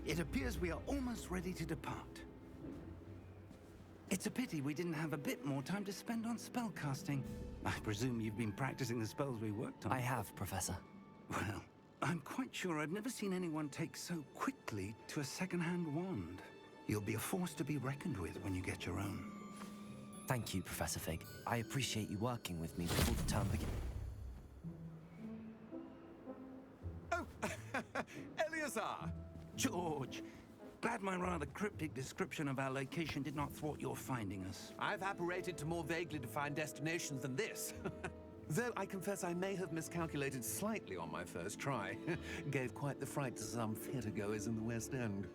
It appears we are almost ready to depart. It's a pity we didn't have a bit more time to spend on spellcasting. I presume you've been practicing the spells we worked on. I have, Professor. Well, I'm quite sure I've never seen anyone take so quickly to a second-hand wand. You'll be a force to be reckoned with when you get your own. Thank you, Professor Fig. I appreciate you working with me before the term begins. Oh, Eleazar! George, glad my rather cryptic description of our location did not thwart your finding us. I've apparated to more vaguely defined destinations than this. Though I confess I may have miscalculated slightly on my first try. Gave quite the fright to some theatregoers in the West End.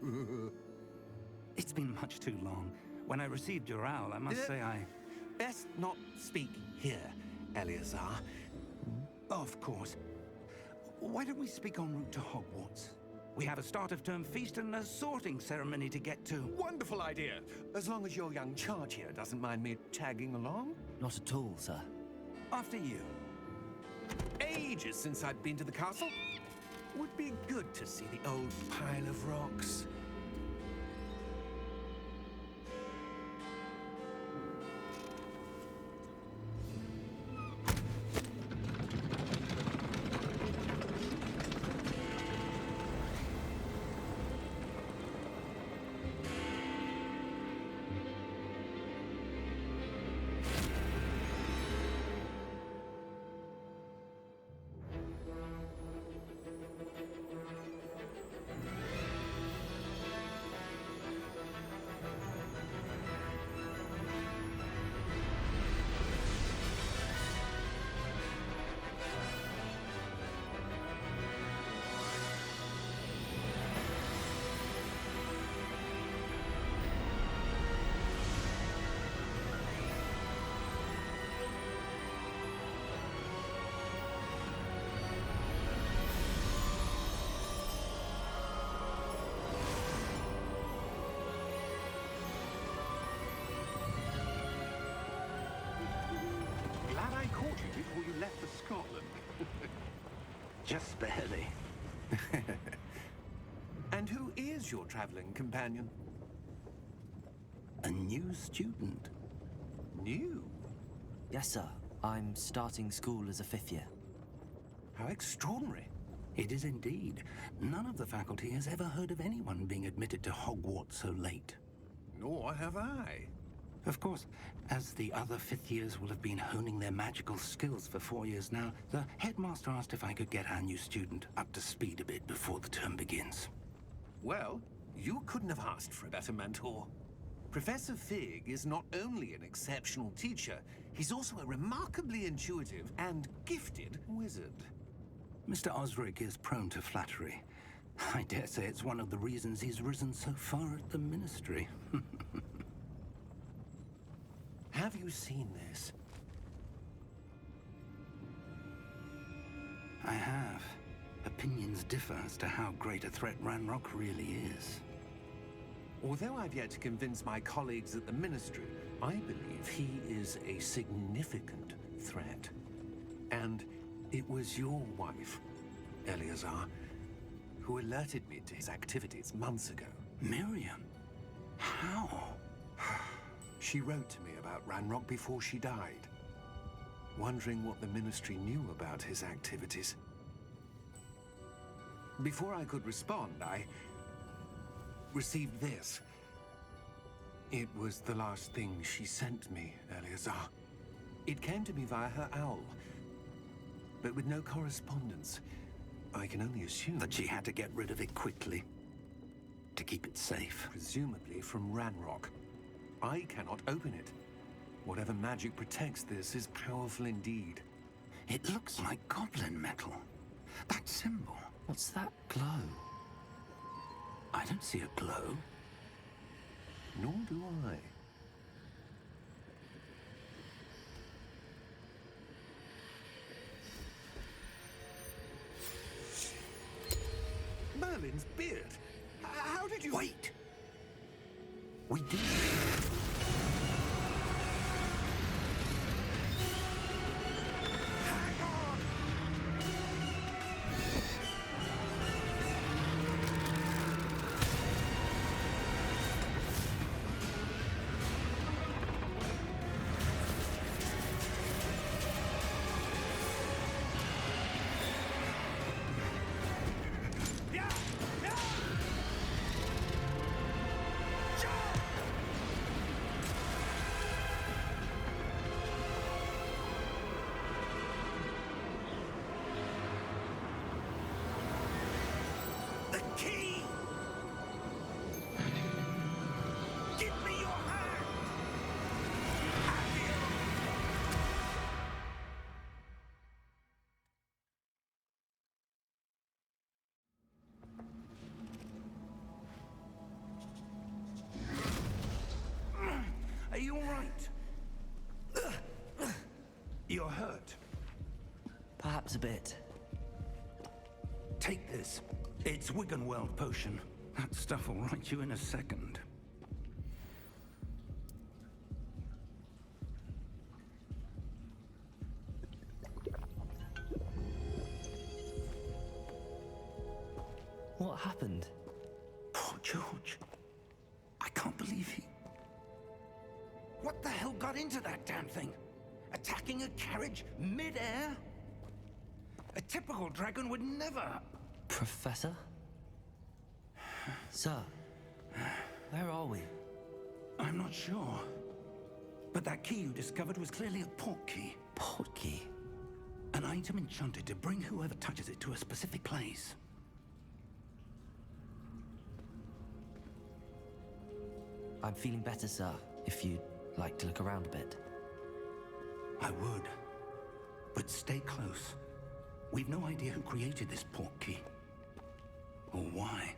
It's been much too long. When I received your owl, I must say I... Best not speak here, Eleazar. Of course. Why don't we speak en route to Hogwarts? We have a start-of-term feast and a sorting ceremony to get to. Wonderful idea! As long as your young charge here doesn't mind me tagging along. Not at all, sir. After you. Ages since I'd been to the castle. Would be good to see the old pile of rocks. Glad I caught you before you left for Scotland. Just barely. And who is your traveling companion? A new student. New? Yes, sir. I'm starting school as a 5th year. How extraordinary. It is indeed. None of the faculty has ever heard of anyone being admitted to Hogwarts so late. Nor have I. Of course, as the other 5th years will have been honing their magical skills for 4 years now, the headmaster asked if I could get our new student up to speed a bit before the term begins. Well, you couldn't have asked for a better mentor. Professor Fig is not only an exceptional teacher, he's also a remarkably intuitive and gifted wizard. Mr. Osric is prone to flattery. I dare say it's one of the reasons he's risen so far at the ministry. Have you seen this? I have. Opinions differ as to how great a threat Ranrock really is. Although I've yet to convince my colleagues at the Ministry, I believe he is a significant threat. And it was your wife, Eleazar, who alerted me to his activities months ago. Miriam? How? She wrote to me about Ranrock before she died, wondering what the Ministry knew about his activities. Before I could respond, I received this. It was the last thing she sent me, Eleazar. It came to me via her owl, but with no correspondence. I can only assume That she had to get rid of it quickly, to keep it safe. presumably from Ranrock. I cannot open it. Whatever magic protects this is powerful indeed. It looks like goblin metal. That symbol. What's that glow? I don't see a glow. Nor do I. Merlin's beard. How did you... Wait! We did. Hang on! key! Give me your hand! Are you all right? You're hurt. Perhaps a bit. Take this. It's Wiggenweld potion. That stuff will right you in a second. What happened? Poor George. I can't believe he... What the hell got into that damn thing? Attacking a carriage mid-air? A typical dragon would never... Professor? Sir, where are we? I'm not sure. But that key you discovered was clearly a port key. Port key? An item enchanted to bring whoever touches it to a specific place. I'm feeling better, sir, if you'd like to look around a bit. I would. But stay close. We've no idea who created this port key. Or why.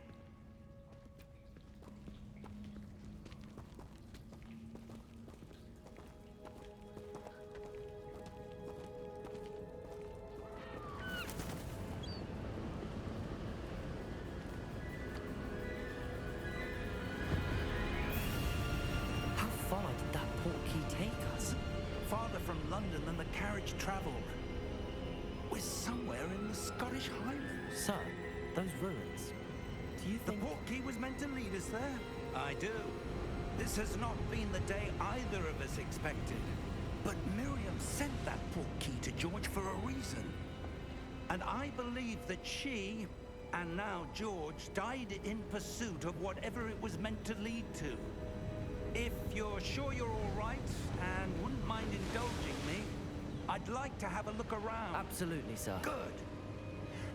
How far did that port key take us? Farther from London than the carriage traveled. We're somewhere in the Scottish Highlands. Sir, those ruins. Do you The think... port key was meant to lead us there? I do. This has not been the day either of us expected. But Miriam sent that port key to George for a reason. And I believe that she, and now George, died in pursuit of whatever it was meant to lead to. If you're sure you're all right and wouldn't mind indulging me, I'd like to have a look around. Absolutely, sir. Good.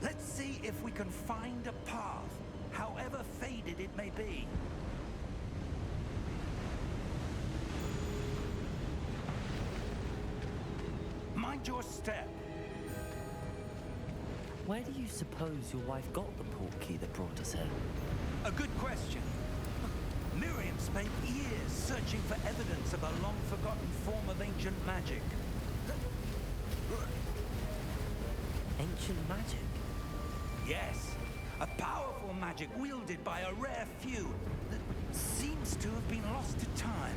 Let's see if we can find a path, however faded it may be. Mind your step. Where do you suppose your wife got the port key that brought us here? A good question. Miriam spent years searching for evidence of a long-forgotten form of ancient magic. Ancient magic? Yes, a powerful magic wielded by a rare few that seems to have been lost to time.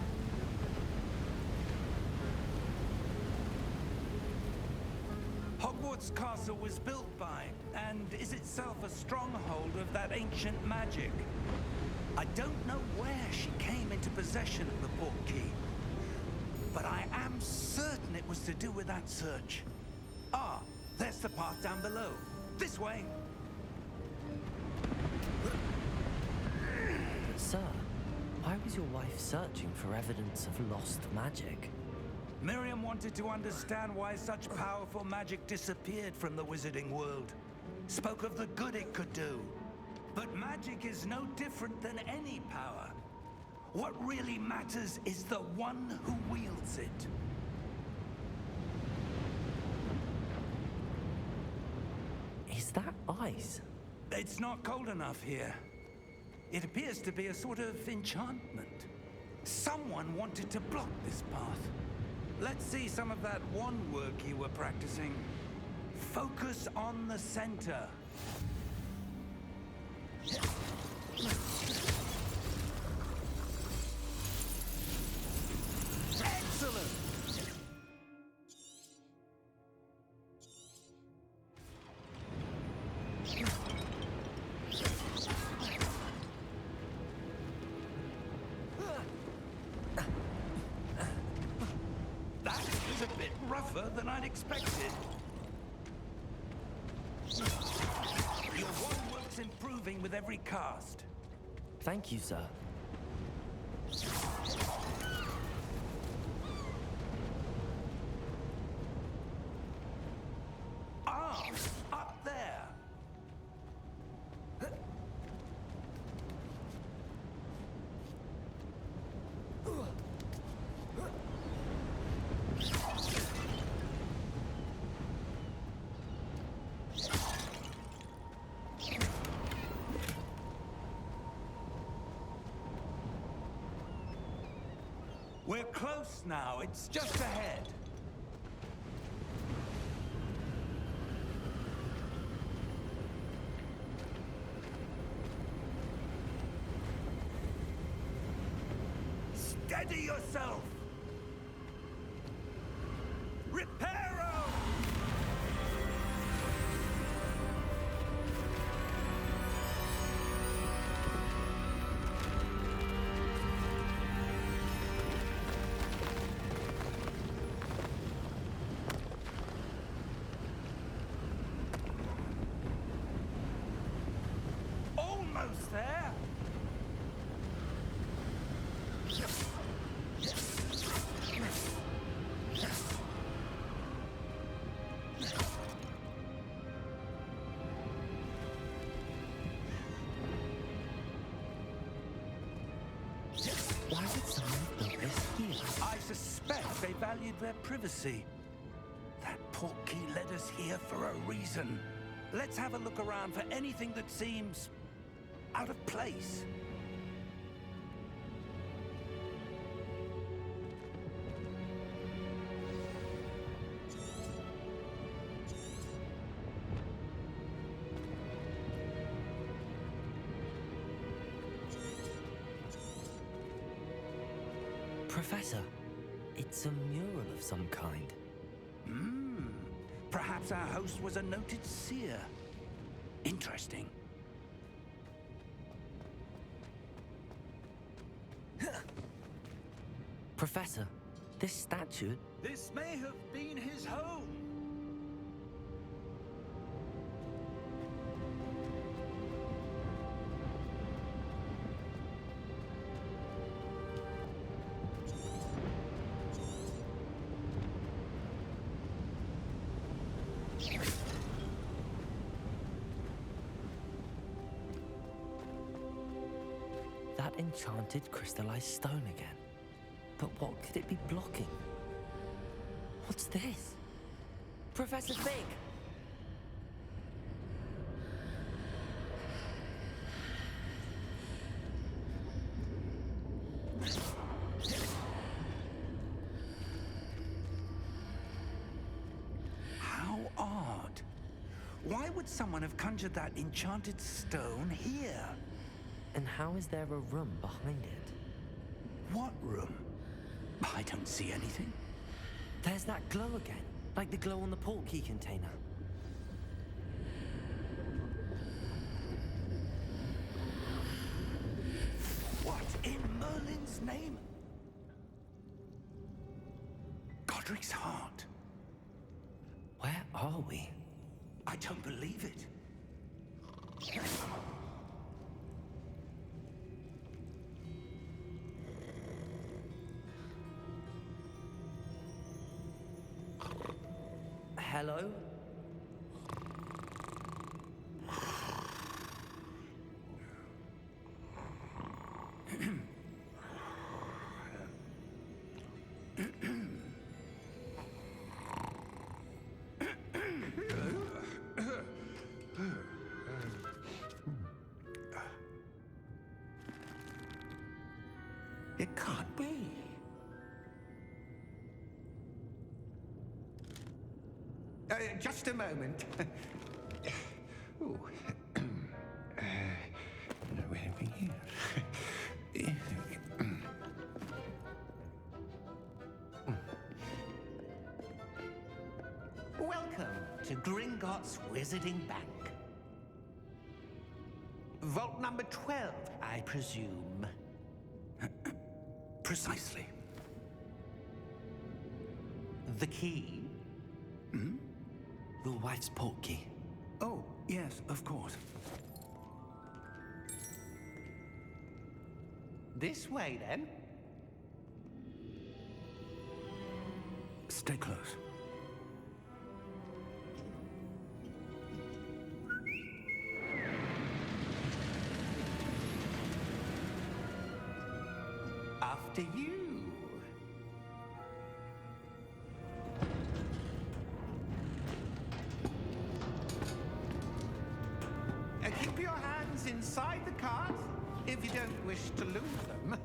Hogwarts Castle was built by, and is itself a stronghold of that ancient magic. I don't know where she came into possession of the port key, but I am certain it was to do with that search. Ah, there's the path down below. This way. Sir, why was your wife searching for evidence of lost magic? Miriam wanted to understand why such powerful magic disappeared from the wizarding world. Spoke of the good it could do. But magic is no different than any power. What really matters is the one who wields it. Is that ice? It's not cold enough here. It appears to be a sort of enchantment. Someone wanted to block this path. Let's see some of that wand work you were practicing. Focus on the center. Excellent! That was a bit rougher than I'd expected. Your wand work's improving with every cast. Thank you, sir. Arms up there. now. It's just ahead. Steady yourself! Reparo! Almost there! Why would someone have built this here? I suspect they valued their privacy. That portkey led us here for a reason. Let's have a look around for anything that seems out of place. Professor, it's a mural of some kind. Perhaps our host was a noted seer. Interesting. Professor, this statue... This may have been his home. That enchanted crystallized stone again. But what could it be blocking? What's this? Professor Fig! How odd. Why would someone have conjured that enchanted stone here? And how is there a room behind it? What room? I don't see anything. There's that glow again, like the glow on the portkey container. What in Merlin's name? Godric's heart. Where are we? I don't believe it. Hello? It can't be. Just a moment. Ooh. Where are we here? Welcome to Gringotts Wizarding Bank. Vault number 12, I presume. Precisely. The key? Your wife's portkey. Oh, yes, of course. This way, then. Stay close. After you. Keep your hands inside the cart if you don't wish to lose them.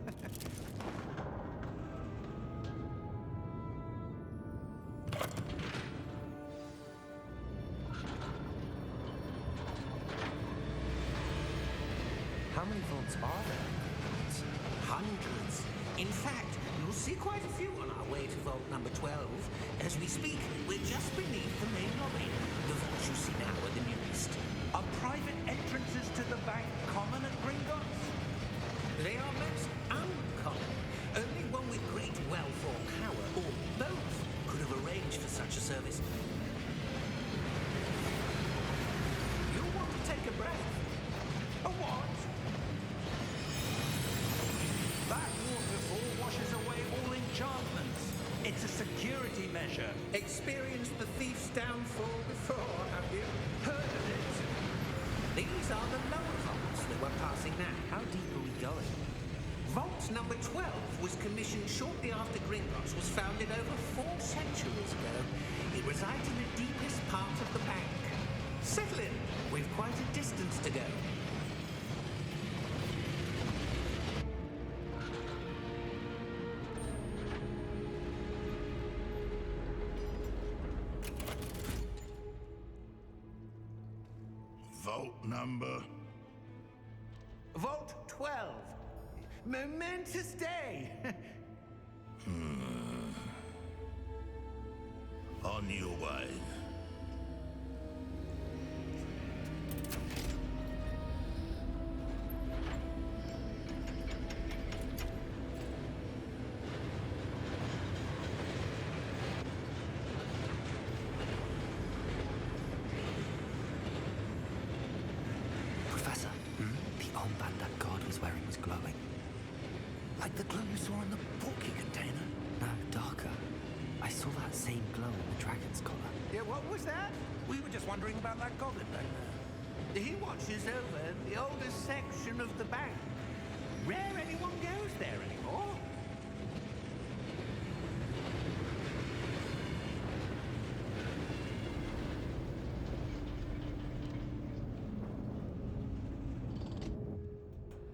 Whereabouts are there? Hundreds. In fact, you'll see quite a few on our way to vault number 12. As we speak, we're just beneath the main lobby. The vaults you see now are the newest. Are private entrances to the bank common at Gringotts? They are most uncommon. Only one with great wealth or power, or both, could have arranged for such a service. You'll want to take a breath. A what? That waterfall washes away all enchantments. It's a security measure. Experienced the thief's downfall before, have you? Heard of it? These are the lower vaults that we're passing now. How deep are we going? Vault number 12 was commissioned shortly after Gringotts was founded over 4 centuries ago. It resides in the deepest part of the bank. Settle in. We've quite a distance to go. Vault number. Vault 12. Momentous day. On your way. Professor, the armband that guard was wearing was glowing. Like the glow you saw in the porky container? No, darker. I saw that same glow on the dragon's collar. Yeah, what was that? We were just wondering about that goblin back there. He watches over the oldest section of the bank. Rare anyone goes there anymore.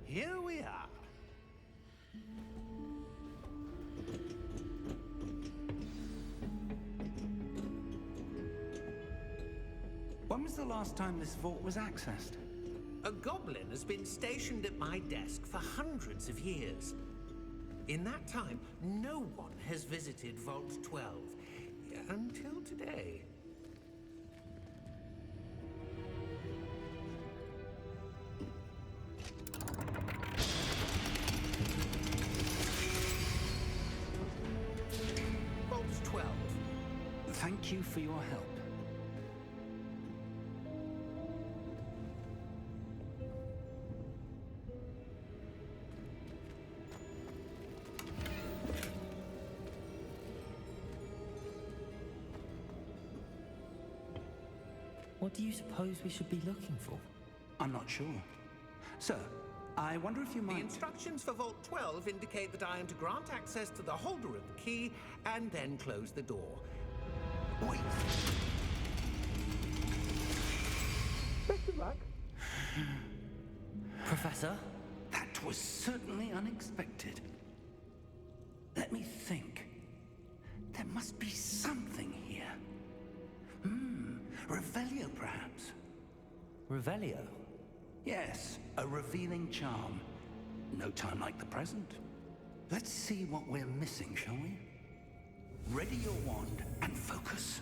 Here we are. When was the last time this vault was accessed? A goblin has been stationed at my desk for hundreds of years. In that time, no one has visited Vault 12 until today. Vault 12. Thank you for your help. What do you suppose we should be looking for? I'm not sure. Sir, I wonder if you The might... instructions for Vault 12 indicate that I am to grant access to the holder of the key and then close the door. Wait. Best of luck. Professor? That was certainly unexpected. Let me think. There must be something here. Revelio, perhaps? Revelio? Yes, a revealing charm. No time like the present. Let's see what we're missing, shall we? Ready your wand and focus.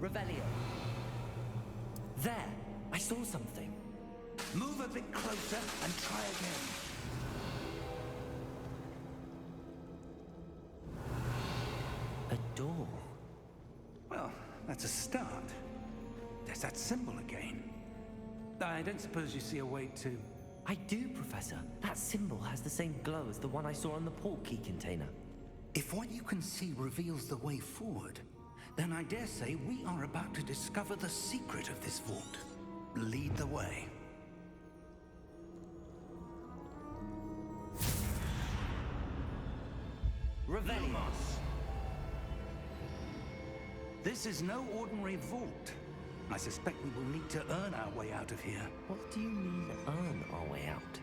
Revelio. There! I saw something. Move a bit closer and try again. A door. Well, that's a start. There's that symbol again. I don't suppose you see a way to... I do, Professor. That symbol has the same glow as the one I saw on the port key container. If what you can see reveals the way forward, then I dare say we are about to discover the secret of this vault. Lead the way. Revelio. This is no ordinary vault. I suspect we will need to earn our way out of here. What do you mean, earn our way out?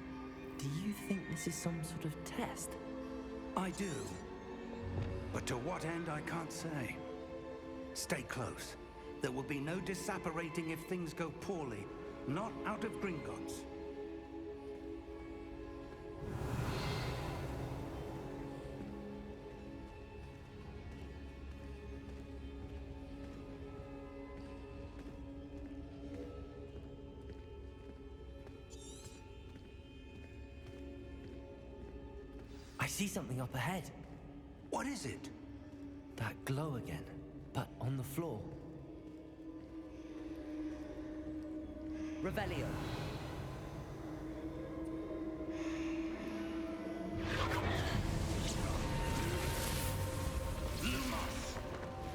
Do you think this is some sort of test? I do. But to what end, I can't say. Stay close. There will be no disapparating if things go poorly. Not out of Gringotts. I see something up ahead. What is it? That glow again, but on the floor. Revelio.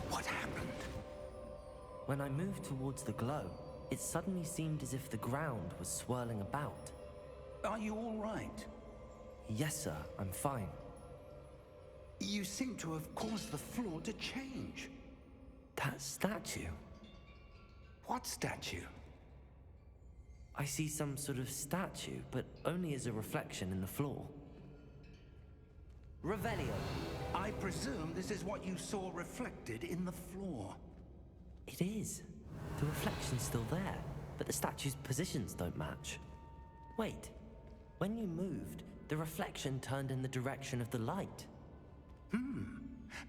What happened? When I moved towards the glow, it suddenly seemed as if the ground was swirling about. Are you all right? Yes, sir, I'm fine. You seem to have caused the floor to change. That statue. What statue? I see some sort of statue, but only as a reflection in the floor. Revelio. I presume this is what you saw reflected in the floor. It is. The reflection's still there, but the statue's positions don't match. Wait. When you moved, the reflection turned in the direction of the light.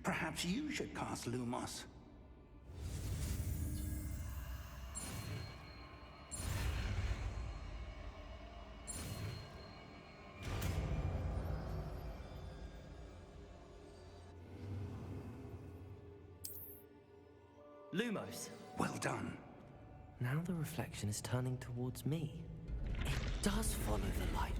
Perhaps you should cast Lumos. Lumos. Well done. Now the reflection is turning towards me. It does follow the light.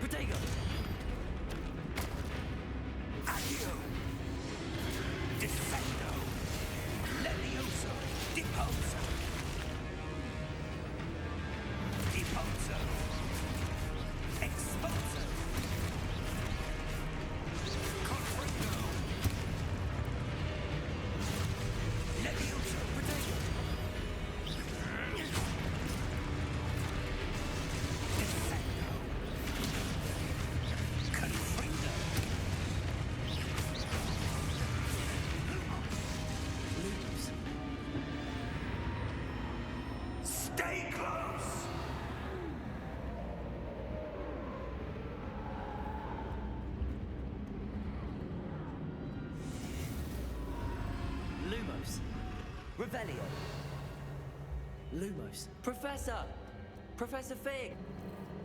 Protego! Accio! Descendo! Levioso! Deposo! Deposo! Exposo! Confringo! Levioso! Protego! Descendo! Confringo! Lumos. Stay close! Lumos. Revelio. Lumos. Professor! Professor Fig!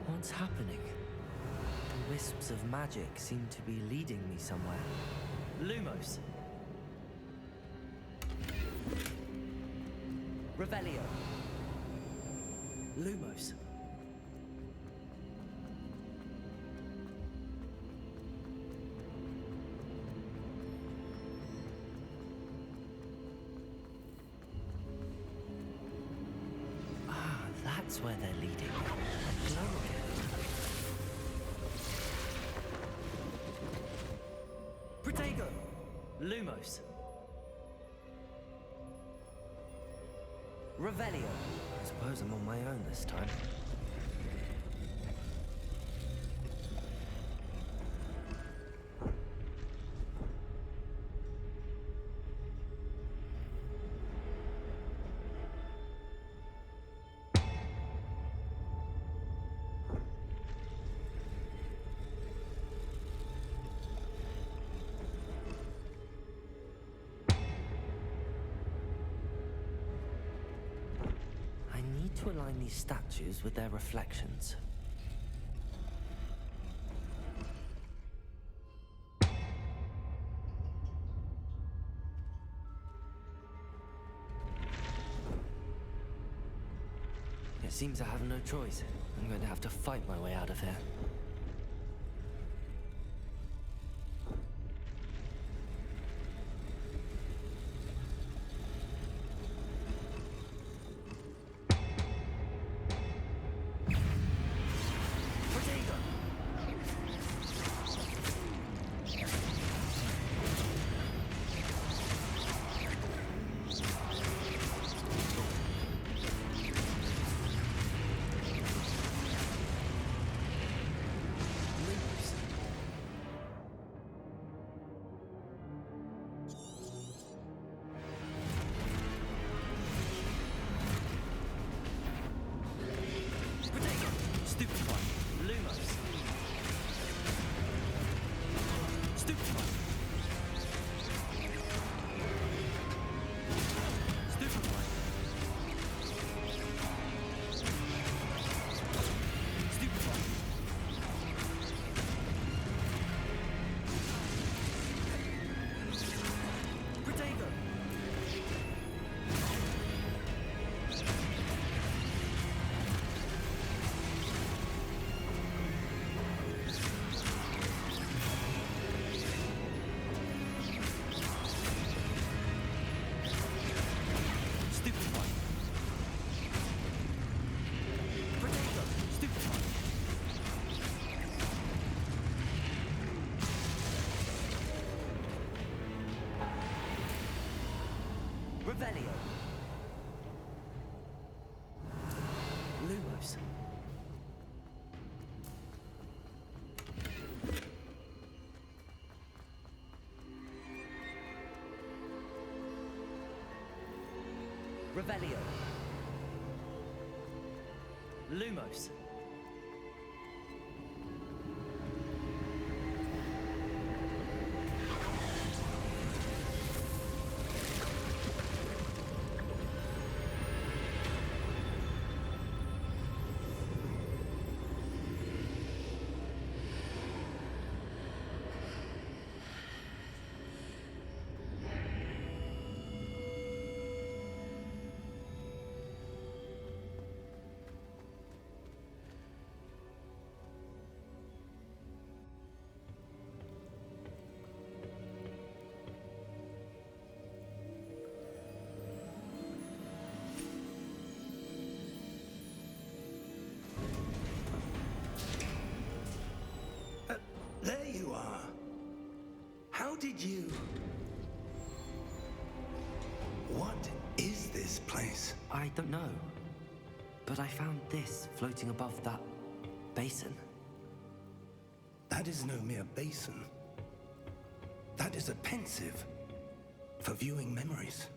What's happening? The wisps of magic seem to be leading me somewhere. Lumos. Revelio. Lumos. Ah, that's where they're leading. A glow again. Protego! Lumos. Revelio. I suppose I'm on my own this time. I need to align these statues with their reflections. It seems I have no choice. I'm going to have to fight my way out of here. Revelio. Lumos. Revelio. Lumos. There you are. How did you... What is this place? I don't know. But I found this floating above that basin. That is no mere basin. That is a pensive for viewing memories.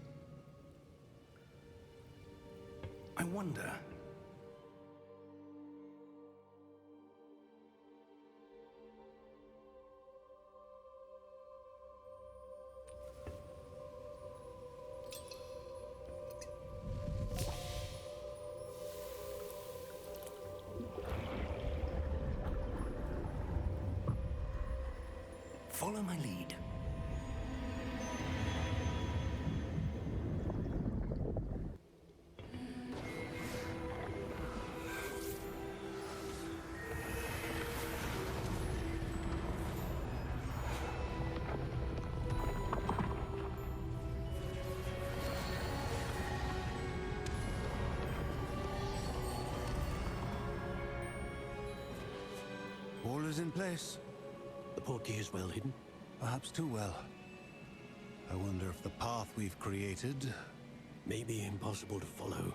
I wonder... Follow my lead. All is in place. The portkey is well hidden. Perhaps too well. I wonder if the path we've created... May be impossible to follow.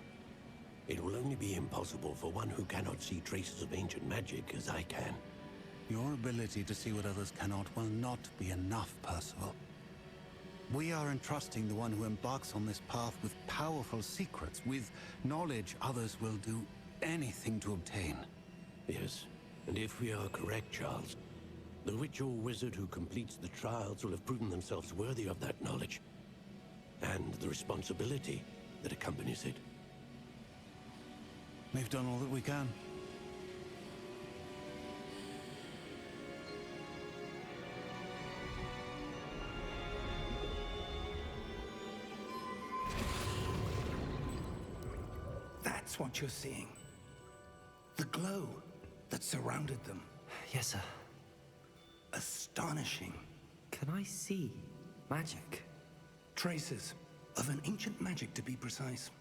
It will only be impossible for one who cannot see traces of ancient magic as I can. Your ability to see what others cannot will not be enough, Percival. We are entrusting the one who embarks on this path with powerful secrets, with knowledge others will do anything to obtain. Yes, and if we are correct, Charles, the witch or wizard who completes the trials will have proven themselves worthy of that knowledge, and the responsibility that accompanies it. We've done all that we can. That's what you're seeing. The glow that surrounded them. Yes, sir. Astonishing. Can I see magic? Traces of an ancient magic, to be precise.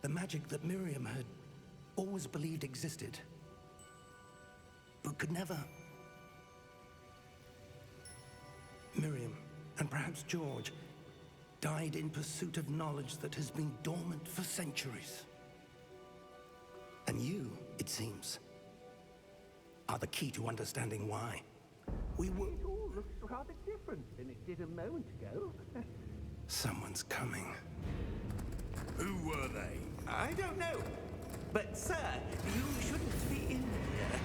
The magic that Miriam had always believed existed, but could never. Miriam, and perhaps George, died in pursuit of knowledge that has been dormant for centuries. And you, it seems, are the key to understanding why. We were... It all looks rather different than it did a moment ago. Someone's coming. Who were they? I don't know. But, sir, you shouldn't be in here.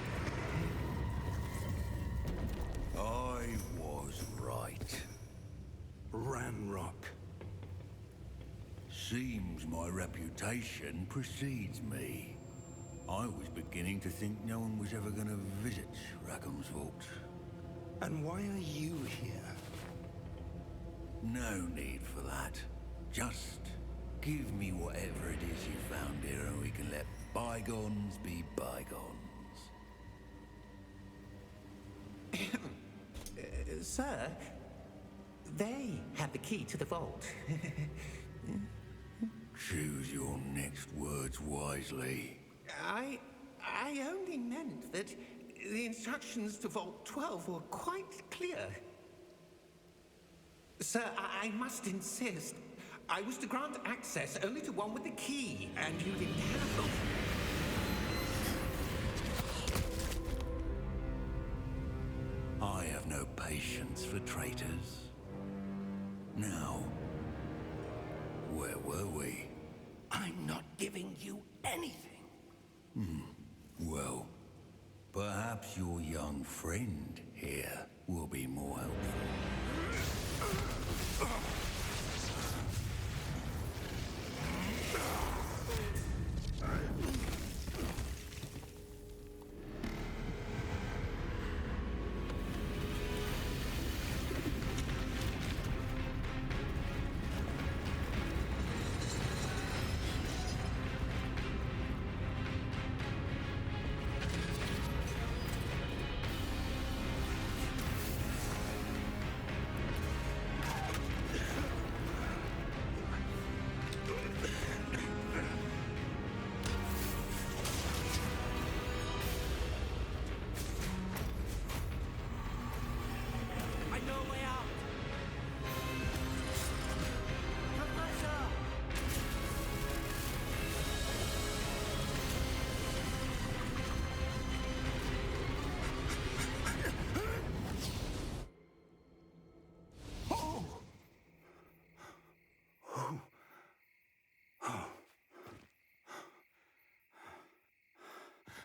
Seems my reputation precedes me. I was beginning to think no one was ever going to visit Rackham's vault. And why are you here? No need for that. Just give me whatever it is you found here and we can let bygones be bygones. Sir, they have the key to the vault. Choose your next words wisely. I only meant that the instructions to Vault 12 were quite clear. Sir, I must insist. I was to grant access only to one with the key, and you didn't have them. I have no patience for traitors. Now, where were we? I'm not giving you anything. Well, perhaps your young friend here will be more helpful.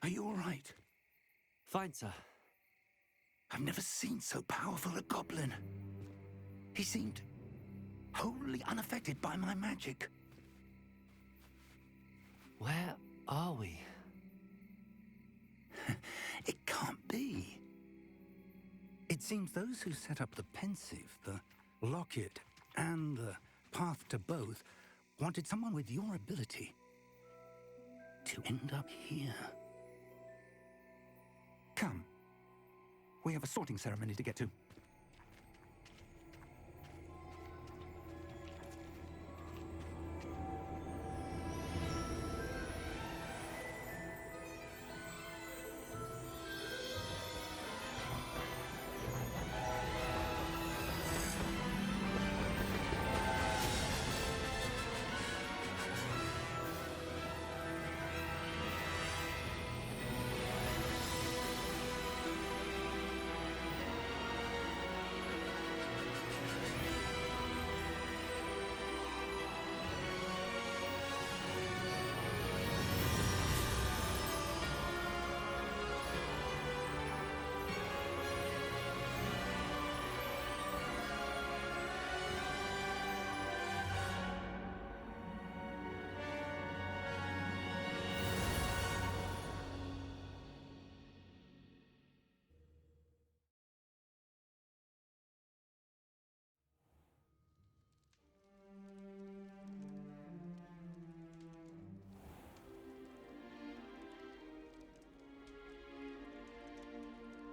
Are you all right? Fine, sir. I've never seen so powerful a goblin. He seemed wholly unaffected by my magic. Where are we? It can't be. It seems those who set up the pensive, the locket, and the path to both wanted someone with your ability to end up here. Come. We have a sorting ceremony to get to.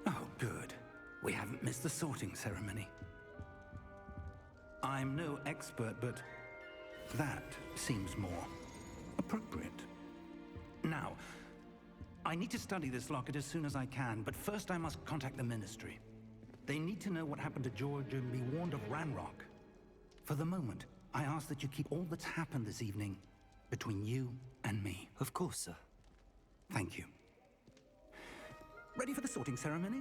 Oh, good. We haven't missed the sorting ceremony. I'm no expert, but that seems more appropriate. Now, I need to study this locket as soon as I can, but first I must contact the Ministry. They need to know what happened to George and be warned of Ranrock. For the moment, I ask that you keep all that's happened this evening between you and me. Of course, sir. Thank you. Ready for the sorting ceremony?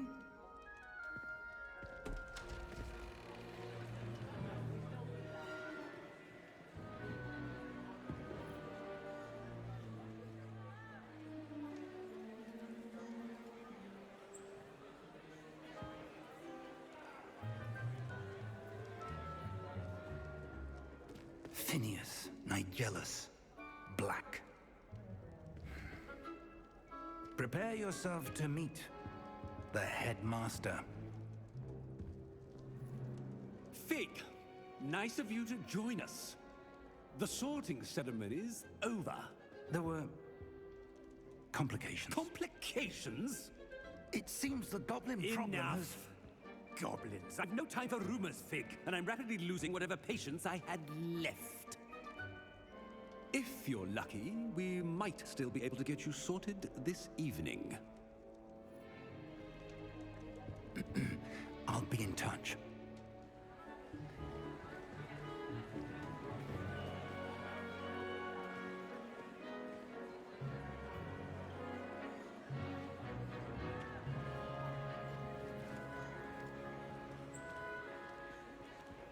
Phineas, Nigellus. Black. Prepare yourself to meet the headmaster. Fig, nice of you to join us. The sorting ceremony's over. There were complications. Complications? It seems the goblin problem has... Enough. Goblins. I've no time for rumors, Fig, and I'm rapidly losing whatever patience I had left. If you're lucky, we might still be able to get you sorted this evening. I'll be in touch.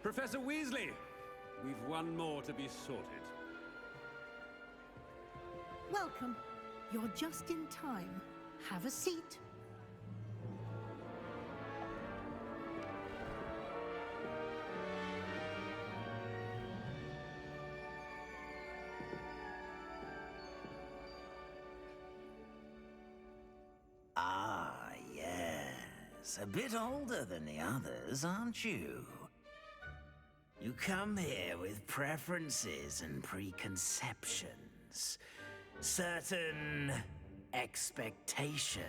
Professor Weasley, we've one more to be sorted. Welcome. You're just in time. Have a seat. Ah, yes. A bit older than the others, aren't you? You come here with preferences and preconceptions. Certain expectations.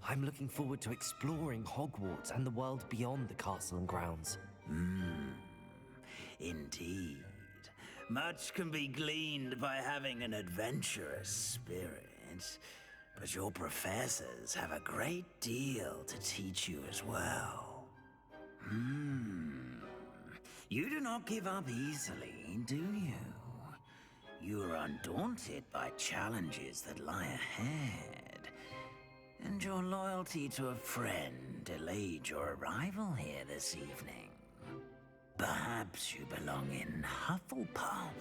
I'm looking forward to exploring Hogwarts and the world beyond the castle and grounds. Indeed. Much can be gleaned by having an adventurous spirit, but your professors have a great deal to teach you as well. You do not give up easily, do you? You are undaunted by challenges that lie ahead, and your loyalty to a friend delayed your arrival here this evening. Perhaps you belong in Hufflepuff.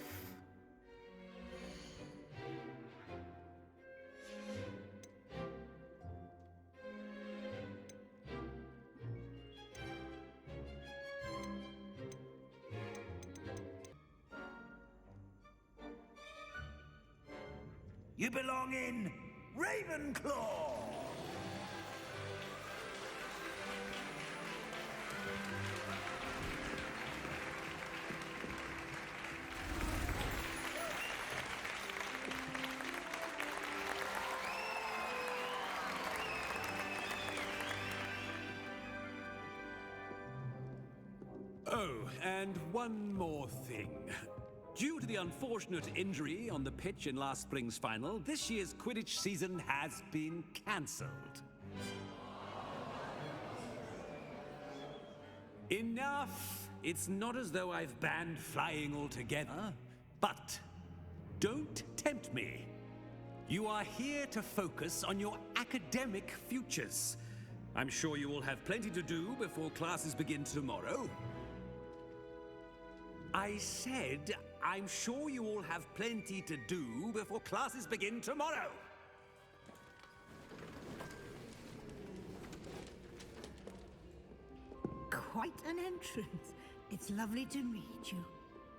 You belong in Ravenclaw! Oh, and one more thing. Due to the unfortunate injury on the pitch in last spring's final, this year's Quidditch season has been cancelled. Enough! It's not as though I've banned flying altogether, but don't tempt me. You are here to focus on your academic futures. I'm sure you will have plenty to do before classes begin tomorrow. I said, I'm sure you all have plenty to do before classes begin tomorrow. Quite an entrance. It's lovely to meet you.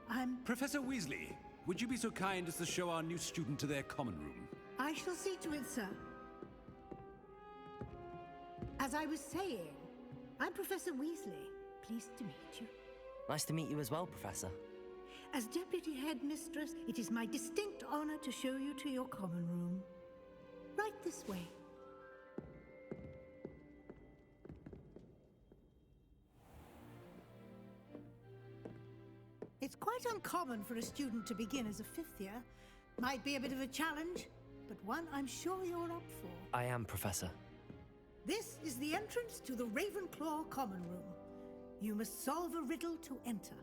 I'm... Professor Weasley, would you be so kind as to show our new student to their common room? I shall see to it, sir. As I was saying, I'm Professor Weasley. Pleased to meet you. Nice to meet you as well, Professor. As Deputy Headmistress, it is my distinct honor to show you to your common room. Right this way. It's quite uncommon for a student to begin as a fifth year. Might be a bit of a challenge, but one I'm sure you're up for. I am, Professor. This is the entrance to the Ravenclaw common room. You must solve a riddle to enter.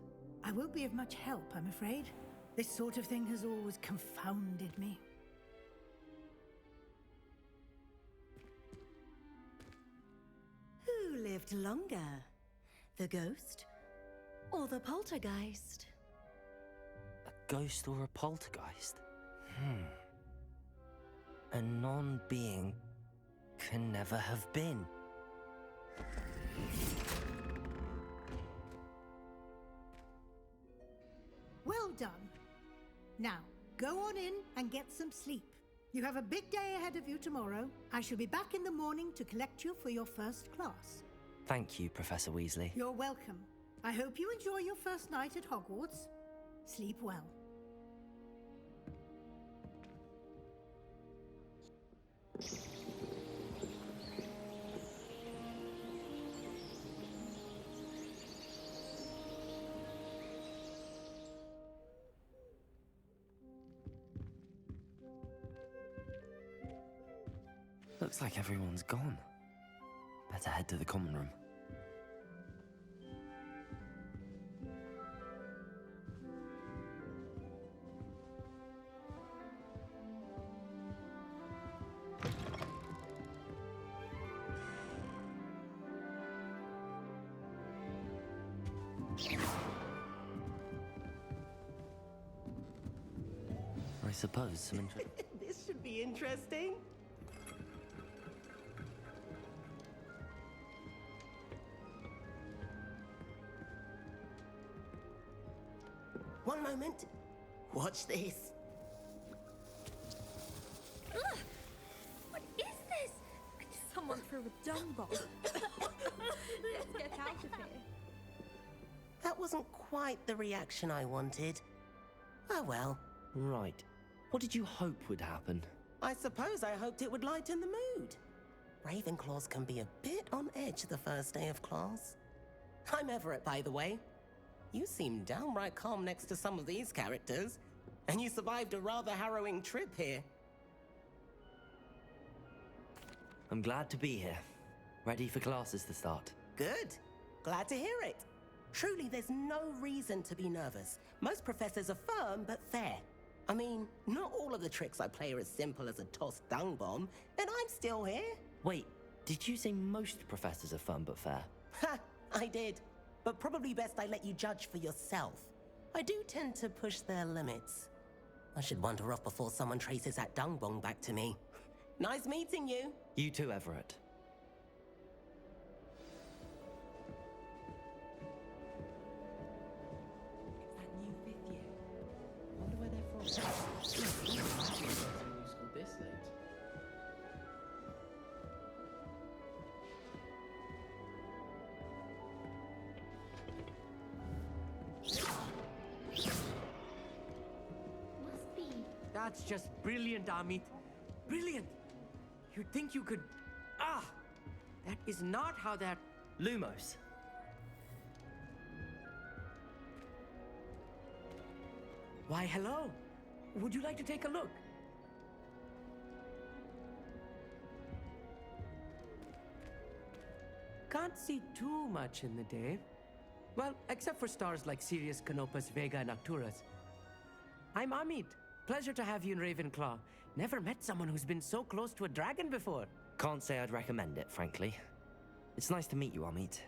I won't be of much help, I'm afraid. This sort of thing has always confounded me. Who lived longer? The ghost or the poltergeist? A ghost or a poltergeist? A non-being can never have been. Now, go on in and get some sleep. You have a big day ahead of you tomorrow. I shall be back in the morning to collect you for your first class. Thank you, Professor Weasley. You're welcome. I hope you enjoy your first night at Hogwarts. Sleep well. Looks like everyone's gone. Better head to the common room. I suppose some This should be interesting. One moment. Watch this. Ugh! What is this? Someone threw a dung bomb. Let's get out of here. That wasn't quite the reaction I wanted. Oh well. Right. What did you hope would happen? I suppose I hoped it would lighten the mood. Ravenclaws can be a bit on edge the first day of class. I'm Everett, by the way. You seem downright calm next to some of these characters, and you survived a rather harrowing trip here. I'm glad to be here. Ready for classes to start. Good. Glad to hear it. Truly, there's no reason to be nervous. Most professors are firm but fair. I mean, not all of the tricks I play are as simple as a tossed dung bomb, and I'm still here. Wait, did you say most professors are fun but fair? Ha! I did. But probably best I let you judge for yourself. I do tend to push their limits. I should wander off before someone traces that dung bomb back to me. Nice meeting you. You too, Everett. It's that new 5th year. I wonder where they're from. School this late. Must be. That's just brilliant, Amit. Brilliant! You'd think you could... Ah! That is not how that... Lumos. Why, hello. Would you like to take a look? Can't see too much in the day. Well, except for stars like Sirius, Canopus, Vega, and Arcturus. I'm Amit. Pleasure to have you in Ravenclaw. Never met someone who's been so close to a dragon before. Can't say I'd recommend it, frankly. It's nice to meet you, Amit.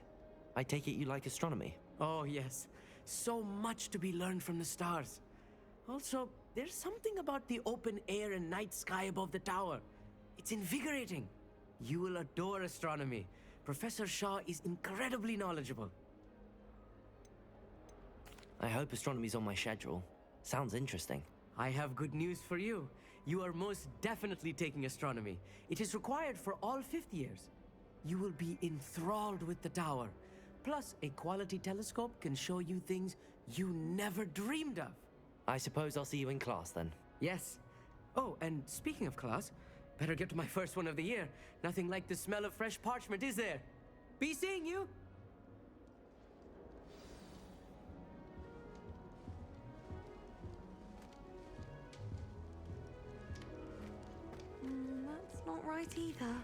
I take it you like astronomy? Oh, yes. So much to be learned from the stars. Also, there's something about the open air and night sky above the tower. It's invigorating. You will adore astronomy. Professor Shaw is incredibly knowledgeable. I hope astronomy's on my schedule. Sounds interesting. I have good news for you. You are most definitely taking astronomy. It is required for all 5th years. You will be enthralled with the tower. Plus, a quality telescope can show you things you never dreamed of. I suppose I'll see you in class then. Yes. Oh, and speaking of class, better get to my first one of the year. Nothing like the smell of fresh parchment, is there? Be seeing you! That's not right either.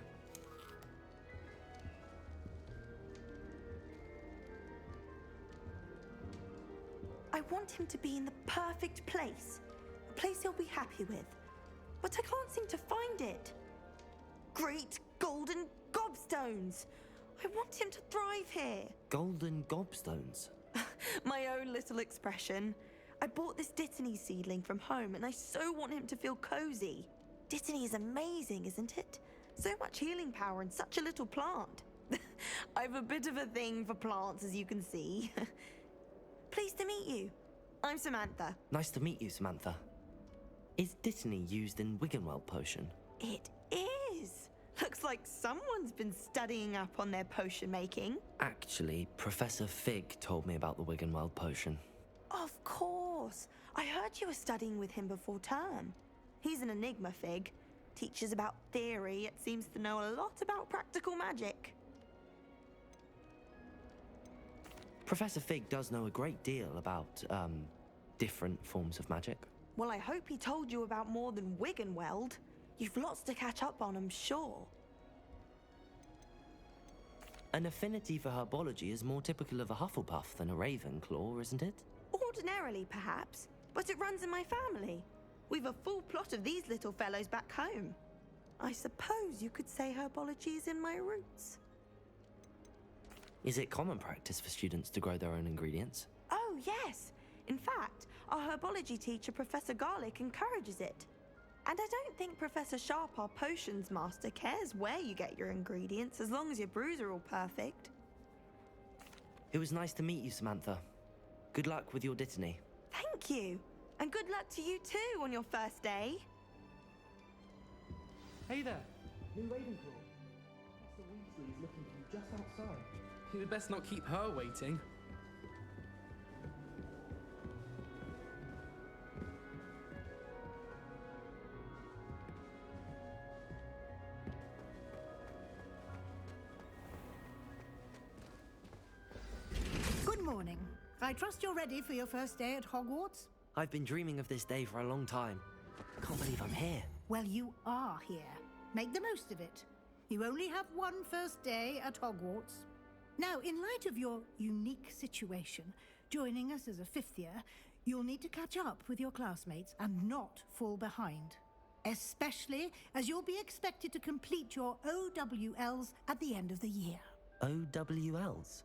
I want him to be in the perfect place. A place he'll be happy with. But I can't seem to find it. Great golden gobstones! I want him to thrive here. Golden gobstones? My own little expression. I bought this Dittany seedling from home and I so want him to feel cozy. Dittany is amazing, isn't it? So much healing power in such a little plant. I've a bit of a thing for plants, as you can see. Pleased to meet you. I'm Samantha. Nice to meet you, Samantha. Is Dittany used in Wiggenweld potion? It is! Looks like someone's been studying up on their potion making. Actually, Professor Fig told me about the Wiggenweld potion. Of course! I heard you were studying with him before term. He's an enigma, Fig. Teaches about theory, yet seems to know a lot about practical magic. Professor Fig does know a great deal about, different forms of magic. Well, I hope he told you about more than Wiggenweld. You've lots to catch up on, I'm sure. An affinity for herbology is more typical of a Hufflepuff than a Ravenclaw, isn't it? Ordinarily, perhaps, but it runs in my family. We've a full plot of these little fellows back home. I suppose you could say herbology is in my roots. Is it common practice for students to grow their own ingredients? Oh, yes. In fact, our herbology teacher, Professor Garlick, encourages it. And I don't think Professor Sharp, our potions master, cares where you get your ingredients as long as your brews are all perfect. It was nice to meet you, Samantha. Good luck with your Dittany. Thank you. And good luck to you too on your first day. Hey there, I'm in Ravenclaw. Professor Weasley is looking for you just outside. You'd best not keep her waiting. Good morning. I trust you're ready for your first day at Hogwarts? I've been dreaming of this day for a long time. Can't believe I'm here. Well, you are here. Make the most of it. You only have one first day at Hogwarts. Now, in light of your unique situation, joining us as a fifth year, you'll need to catch up with your classmates and not fall behind. Especially as you'll be expected to complete your OWLs at the end of the year. OWLs?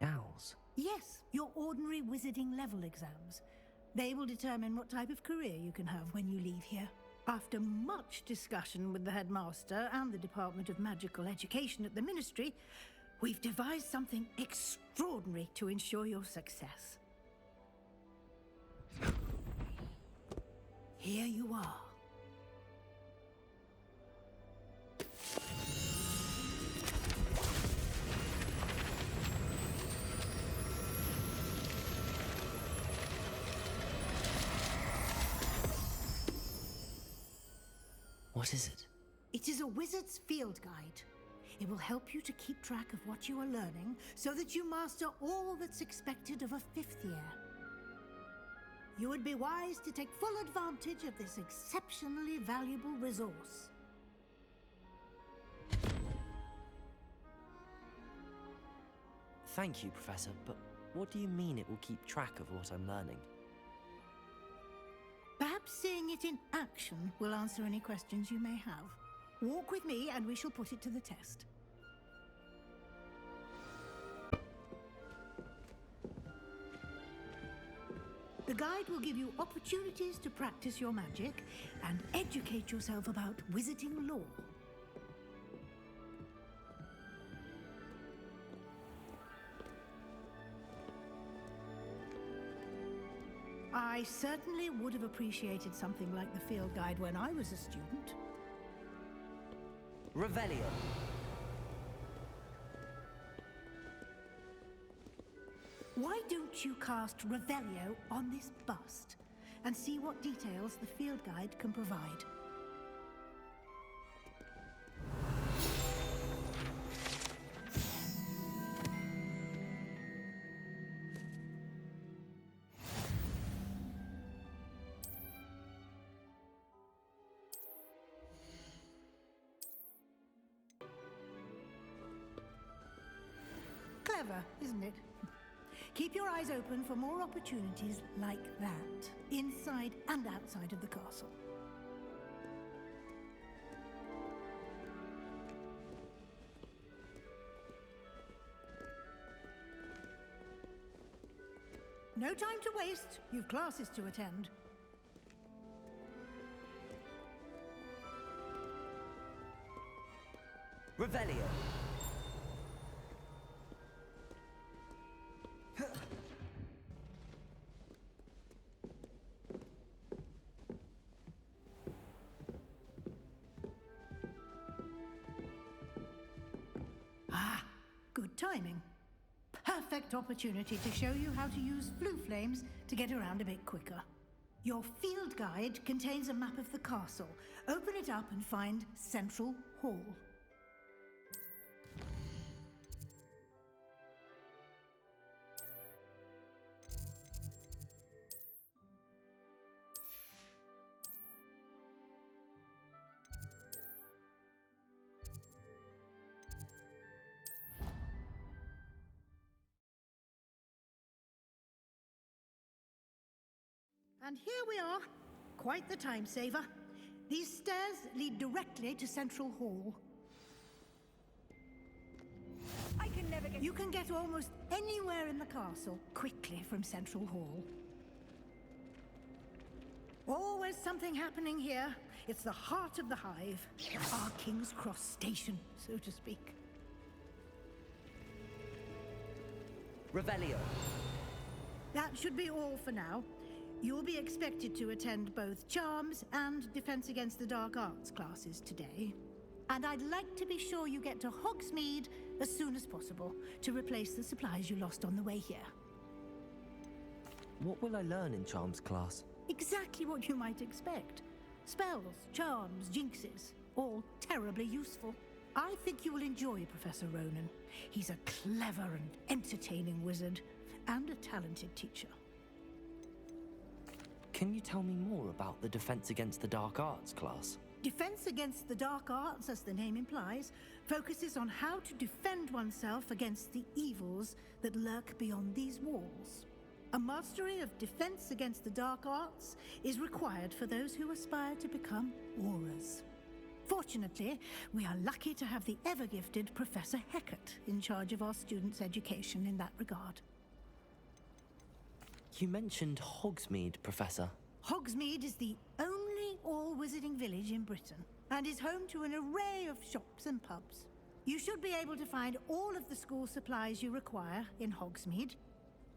Owls? Yes, your ordinary wizarding level exams. They will determine what type of career you can have when you leave here. After much discussion with the headmaster and the Department of Magical Education at the Ministry, we've devised something extraordinary to ensure your success. Here you are. What is it? It is a wizard's field guide. It will help you to keep track of what you are learning so that you master all that's expected of a fifth year. You would be wise to take full advantage of this exceptionally valuable resource. Thank you, Professor, but what do you mean it will keep track of what I'm learning? Perhaps seeing it in action will answer any questions you may have. Walk with me and we shall put it to the test. The guide will give you opportunities to practice your magic and educate yourself about wizarding lore. I certainly would have appreciated something like the field guide when I was a student. Revelio. Why don't you cast Revelio on this bust and see what details the field guide can provide? Clever, isn't it? Keep your eyes open for more opportunities like that, inside and outside of the castle. No time to waste. You've classes to attend. Revelio. timing. Perfect opportunity to show you how to use flue flames to get around a bit quicker. Your field guide contains a map of the castle. Open it up and find Central Hall. And here we are. Quite the time saver. These stairs lead directly to Central Hall. I can never get... You can get almost anywhere in the castle quickly from Central Hall. Always something happening here. It's the heart of the hive. Our King's Cross station, so to speak. Revelio. That should be all for now. You'll be expected to attend both Charms and Defense Against the Dark Arts classes today. And I'd like to be sure you get to Hogsmeade as soon as possible to replace the supplies you lost on the way here. What will I learn in Charms class? Exactly what you might expect. Spells, charms, jinxes, all terribly useful. I think you will enjoy Professor Ronan. He's a clever and entertaining wizard, and a talented teacher. Can you tell me more about the Defense Against the Dark Arts class? Defense Against the Dark Arts, as the name implies, focuses on how to defend oneself against the evils that lurk beyond these walls. A mastery of Defense Against the Dark Arts is required for those who aspire to become Aurors. Fortunately, we are lucky to have the ever-gifted Professor Hecat in charge of our students' education in that regard. You mentioned Hogsmeade, Professor. Hogsmeade is the only all-wizarding village in Britain, and is home to an array of shops and pubs. You should be able to find all of the school supplies you require in Hogsmeade.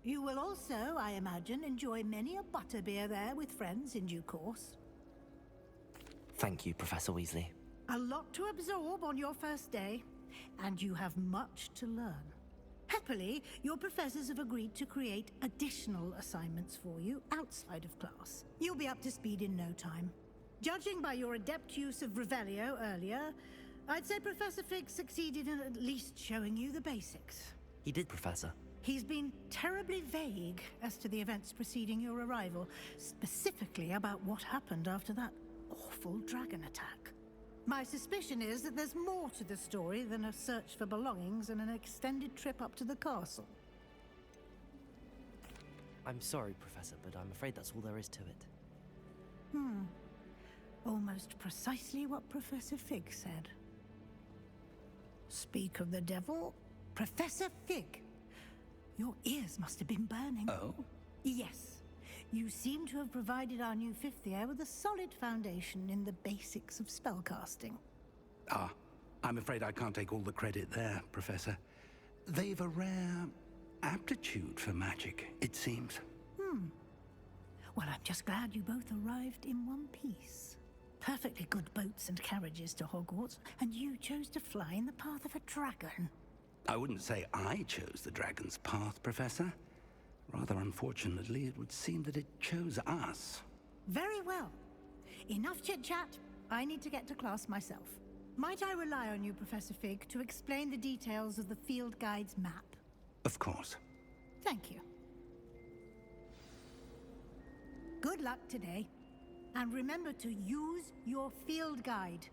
You will also, I imagine, enjoy many a butterbeer there with friends in due course. Thank you, Professor Weasley. A lot to absorb on your first day, and you have much to learn. Happily, your professors have agreed to create additional assignments for you outside of class. You'll be up to speed in no time. Judging by your adept use of Revelio earlier, I'd say Professor Fig succeeded in at least showing you the basics. He did, Professor. He's been terribly vague as to the events preceding your arrival, specifically about what happened after that awful dragon attack. My suspicion is that there's more to the story than a search for belongings and an extended trip up to the castle. I'm sorry, Professor, but I'm afraid that's all there is to it. Almost precisely what Professor Fig said. Speak of the devil, Professor Fig. Your ears must have been burning. Oh? Yes. You seem to have provided our new fifth year with a solid foundation in the basics of spellcasting. Ah, I'm afraid I can't take all the credit there, Professor. They've a rare aptitude for magic, it seems. Well, I'm just glad you both arrived in one piece. Perfectly good boats and carriages to Hogwarts, and you chose to fly in the path of a dragon. I wouldn't say I chose the dragon's path, Professor. Rather unfortunately, it would seem that it chose us. Very well. Enough chit-chat. I need to get to class myself. Might I rely on you, Professor Fig, to explain the details of the field guide's map? Of course. Thank you. Good luck today. And remember to use your field guide.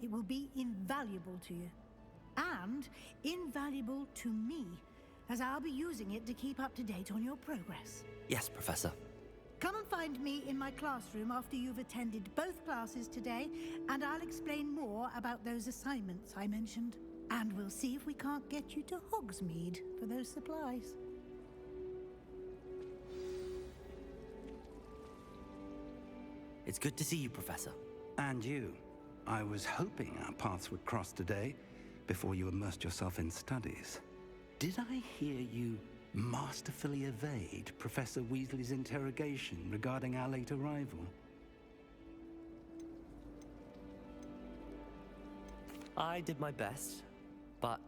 It will be invaluable to you. And invaluable to me, as I'll be using it to keep up to date on your progress. Yes, Professor. Come and find me in my classroom after you've attended both classes today, and I'll explain more about those assignments I mentioned. And we'll see if we can't get you to Hogsmeade for those supplies. It's good to see you, Professor. And you. I was hoping our paths would cross today, before you immersed yourself in studies. Did I hear you masterfully evade Professor Weasley's interrogation regarding our late arrival? I did my best, but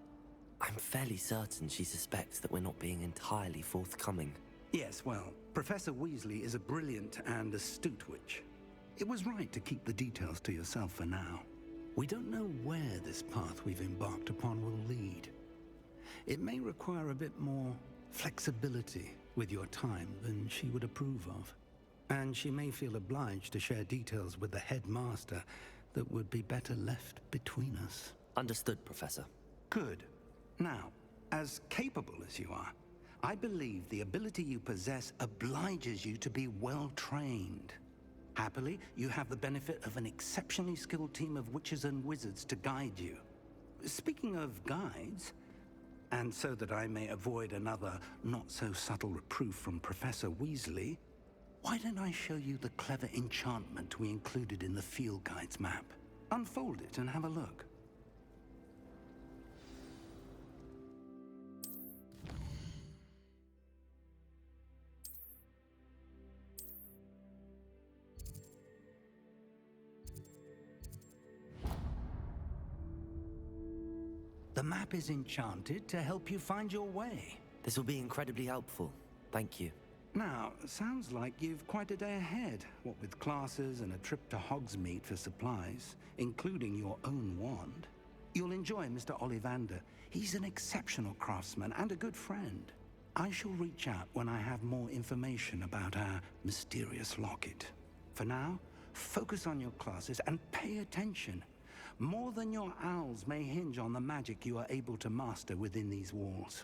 I'm fairly certain she suspects that we're not being entirely forthcoming. Yes, well, Professor Weasley is a brilliant and astute witch. It was right to keep the details to yourself for now. We don't know where this path we've embarked upon will lead. It may require a bit more flexibility with your time than she would approve of. And she may feel obliged to share details with the headmaster that would be better left between us. Understood, Professor. Good. Now, as capable as you are, I believe the ability you possess obliges you to be well trained. Happily, you have the benefit of an exceptionally skilled team of witches and wizards to guide you. Speaking of guides, and so that I may avoid another not-so-subtle reproof from Professor Weasley, why don't I show you the clever enchantment we included in the field guide's map? Unfold it and have a look. The map is enchanted to help you find your way. This will be incredibly helpful. Thank you. Now, sounds like you've quite a day ahead, what with classes and a trip to Hogsmeade for supplies, including your own wand. You'll enjoy Mr. Ollivander. He's an exceptional craftsman and a good friend. I shall reach out when I have more information about our mysterious locket. For now, focus on your classes and pay attention. More than your owls may hinge on the magic you are able to master within these walls.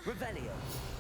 Revelio.